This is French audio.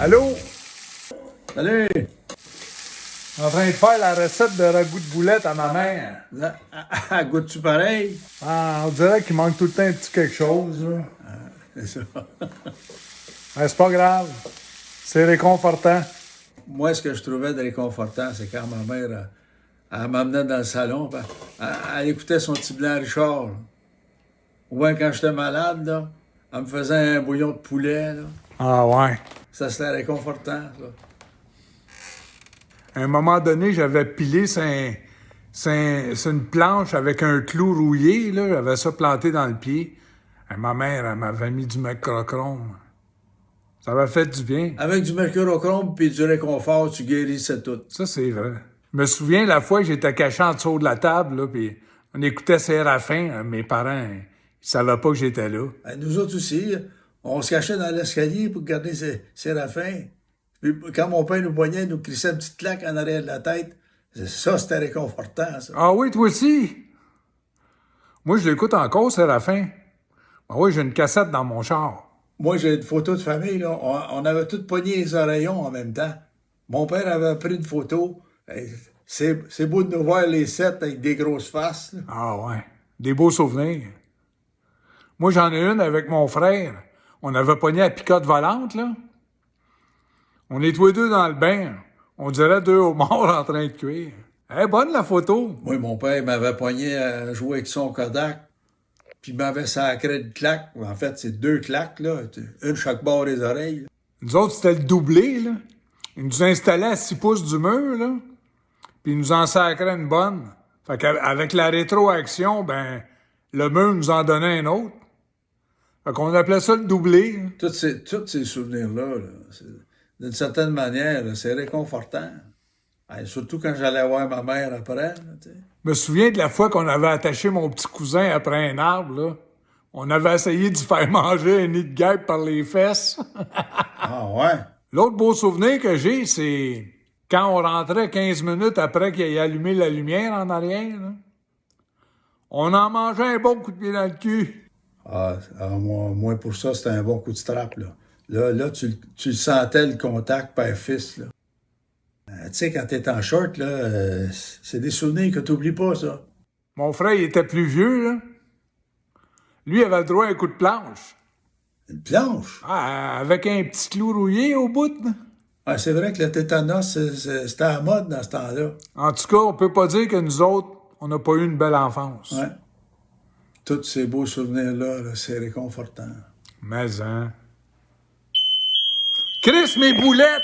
Allô? Salut! En train de faire la recette de ragoût de boulettes à ma mère. Goûtes-tu pareil? Ah, on dirait qu'il manque tout le temps un petit quelque chose. Là. C'est ça. Mais c'est pas grave. C'est réconfortant. Moi, ce que je trouvais de réconfortant, c'est quand ma mère, elle m'emmenait dans le salon, puis elle écoutait son petit blanc Richard. Là. Ou bien quand j'étais malade, là, elle me faisait un bouillon de poulet. Là. Ah ouais. Ça, c'était réconfortant, ça. À un moment donné, j'avais pilé c'est une planche avec un clou rouillé. Là. J'avais ça planté dans le pied. Et ma mère, elle m'avait mis du mercurochrome. Ça m'a fait du bien. Avec du mercurochrome puis du réconfort, tu guérissais tout. Ça, c'est vrai. Je me souviens la fois que j'étais caché en dessous de la table, là, puis on écoutait Séraphin. Mes parents, ils savaient pas que j'étais là. Nous autres aussi, on se cachait dans l'escalier pour garder Séraphin. Puis quand mon père nous poignait, il nous crissait une petite claque en arrière de la tête. Ça, c'était réconfortant, ça. Ah oui, toi aussi? Moi, je l'écoute encore, Séraphin. Ah oui, j'ai une cassette dans mon char. Moi, j'ai une photo de famille, là. On avait tous pogné les oreillons en même temps. Mon père avait pris une photo. C'est beau de nous voir les sept avec des grosses faces, là. Ah ouais, des beaux souvenirs. Moi, j'en ai une avec mon frère. On avait pogné la picote volante, là. On est tous les deux dans le bain. On dirait deux homards en train de cuire. Elle est bonne, la photo. Moi, mon père m'avait pogné à jouer avec son Kodak, puis il m'avait sacré une claque. En fait, c'est deux claques, là. Une chaque bord des oreilles. Nous autres, c'était le doublé, là. Ils nous installaient à 6 pouces du mur, là. Puis ils nous en sacraient une bonne. Fait qu'avec la rétroaction, ben, le mur nous en donnait un autre. Fait qu'on appelait ça le doublé. Là. Tous ces souvenirs-là, là, d'une certaine manière, là, c'est réconfortant. Surtout quand j'allais voir ma mère après. Là, Je me souviens de la fois qu'on avait attaché mon petit cousin après un arbre, là. On avait essayé de faire manger un nid de guêpe par les fesses. Ah ouais? L'autre beau souvenir que j'ai, c'est quand on rentrait 15 minutes après qu'il ait allumé la lumière en arrière. Là. On en mangeait un bon coup de pied dans le cul. Moi, pour ça, c'était un bon coup de strap, là. Là, tu sentais le contact père-fils, là. Tu sais, quand t'es en short, là, c'est des souvenirs que t'oublies pas, ça. Mon frère, il était plus vieux, là. Lui avait le droit à un coup de planche. Une planche? Ah, avec un petit clou rouillé au bout. Là. Ah, c'est vrai que le tétanos, c'était à la mode dans ce temps-là. En tout cas, on peut pas dire que nous autres, on n'a pas eu une belle enfance. Ouais. Tous ces beaux souvenirs-là, là, c'est réconfortant. Mais, hein. Chris, mes boulettes!